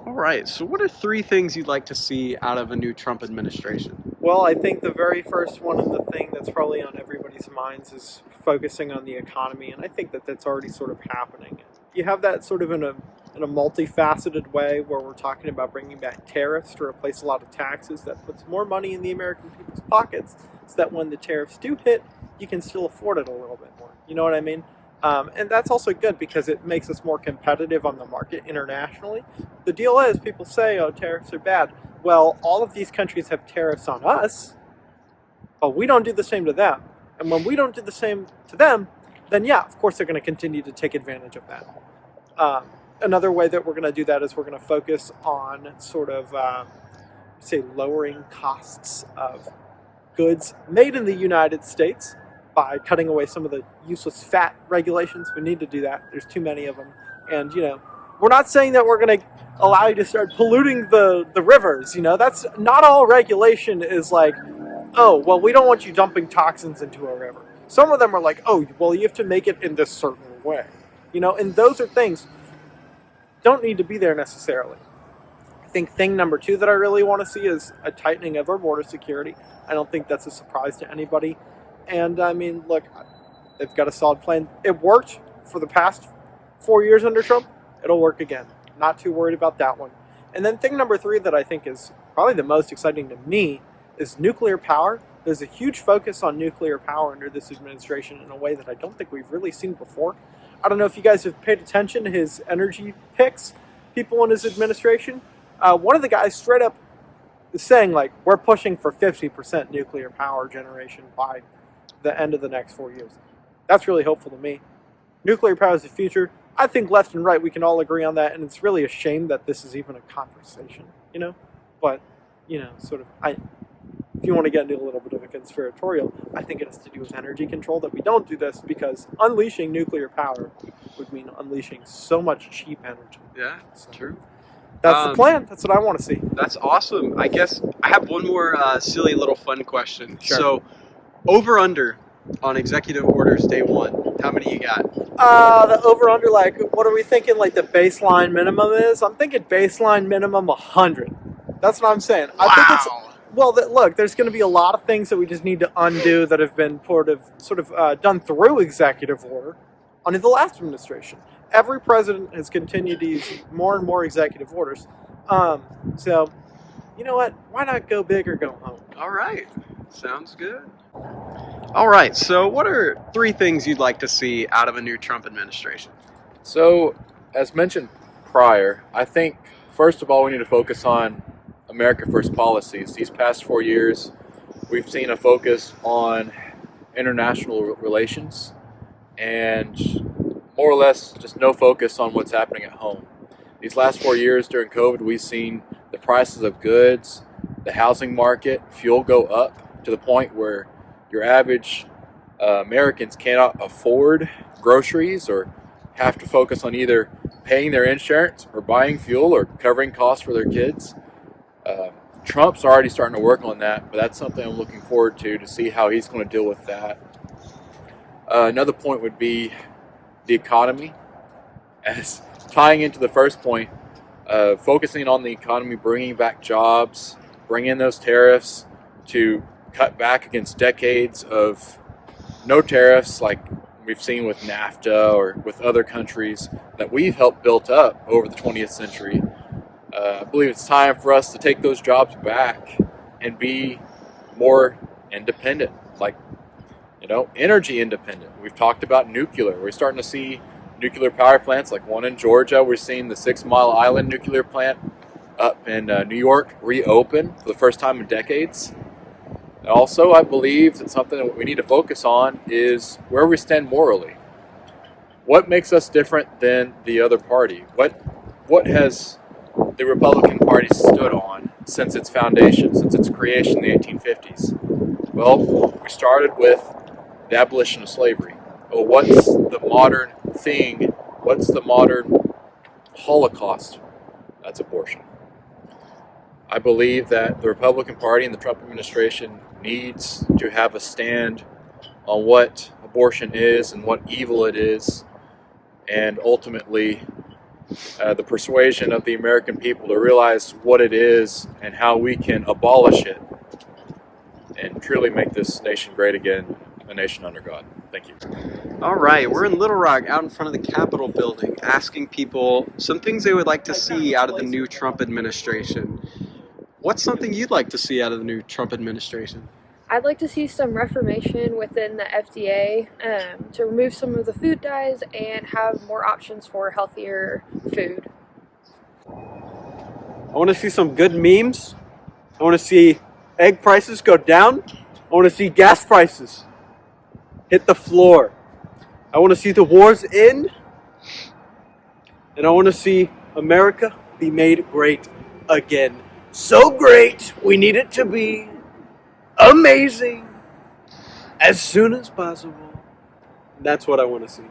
All right. So, what are three things you'd like to see out of a new Trump administration? Well, I think the very first one and the thing that's probably on everybody's minds is focusing on the economy, and I think that that's already sort of happening. You have that sort of in a multifaceted way where we're talking about bringing back tariffs to replace a lot of taxes that puts more money in the American people's pockets, so that when the tariffs do hit, you can still afford it a little bit more. You know what I mean? And that's also good because it makes us more competitive on the market internationally. The deal is, people say, oh, tariffs are bad. Well, all of these countries have tariffs on us, but we don't do the same to them. And when we don't do the same to them, then yeah, of course they're going to continue to take advantage of that. Another way that we're going to do that is we're going to focus on sort of, say, lowering costs of goods made in the United States by cutting away some of the useless fat regulations. We need to do that. There's too many of them. And, we're not saying that we're going to allow you to start polluting the rivers. That's not all regulation is like, oh, well, we don't want you dumping toxins into a river. Some of them are like, oh, well, you have to make it in this certain way. And those are things don't need to be there necessarily. I think thing number two that I really want to see is a tightening of our border security. I don't think that's a surprise to anybody. And I mean, look, they've got a solid plan. It worked for the past 4 years under Trump. It'll work again. Not too worried about that one. And then thing number three that I think is probably the most exciting to me is nuclear power. There's a huge focus on nuclear power under this administration in a way that I don't think we've really seen before. I don't know if you guys have paid attention to his energy picks, people in his administration. One of the guys straight up is saying, like, we're pushing for 50% nuclear power generation by the end of the next 4 years. That's really hopeful to me. Nuclear power is the future. I think left and right we can all agree on that, and it's really a shame that this is even a conversation, But, if you want to get into a little bit of a conspiratorial, I think it has to do with energy control, that we don't do this because unleashing nuclear power would mean unleashing so much cheap energy. Yeah, So true. that's the plan. That's what I want to see. That's awesome. I guess I have one more silly little fun question. Sure. So, over under on executive orders day one. How many you got? The over under, like, what are we thinking? Like the baseline minimum is? I'm thinking baseline minimum 100. That's what I'm saying. I think it's well. Look, there's going to be a lot of things that we just need to undo that have been sort of done through executive order under the last administration. Every president has continued to use more and more executive orders. So, you know what? Why not go big or go home? All right. Sounds good. All right. So, what are three things you'd like to see out of a new Trump administration? So, as mentioned prior, I think first of all we need to focus on America First policies. These past 4 years, we've seen a focus on international relations and more or less just no focus on what's happening at home. These last 4 years during COVID, we've seen the prices of goods, the housing market, fuel go up to the point where your average Americans cannot afford groceries or have to focus on either paying their insurance or buying fuel or covering costs for their kids. Trump's already starting to work on that, but that's something I'm looking forward to see how he's going to deal with that. Another point would be the economy. As tying into the first point, focusing on the economy, bringing back jobs, bringing in those tariffs to cut back against decades of no tariffs like we've seen with NAFTA or with other countries that we've helped build up over the 20th century. I believe it's time for us to take those jobs back and be more independent, like, energy independent. We've talked about nuclear. We're starting to see nuclear power plants like one in Georgia. We're seeing the 6 Mile Island nuclear plant up in New York reopen for the first time in decades. And also, I believe that something that we need to focus on is where we stand morally. What makes us different than the other party? What has the Republican Party stood on since its foundation, since its creation in the 1850s? Well, we started with the abolition of slavery. Well, what's the modern thing? What's the modern Holocaust? That's abortion. I believe that the Republican Party and the Trump administration needs to have a stand on what abortion is and what evil it is, and ultimately the persuasion of the American people to realize what it is and how we can abolish it and truly make this nation great again, a nation under God. Thank you. All right, we're in Little Rock, out in front of the Capitol building, asking people some things they would like to see out of the new Trump administration. What's something you'd like to see out of the new Trump administration? I'd like to see some reformation within the FDA to remove some of the food dyes and have more options for healthier food. I want to see some good memes. I want to see egg prices go down. I want to see gas prices hit the floor. I want to see the wars end. And I want to see America be made great again. So great, we need it to be amazing as soon as possible. That's what I want to see.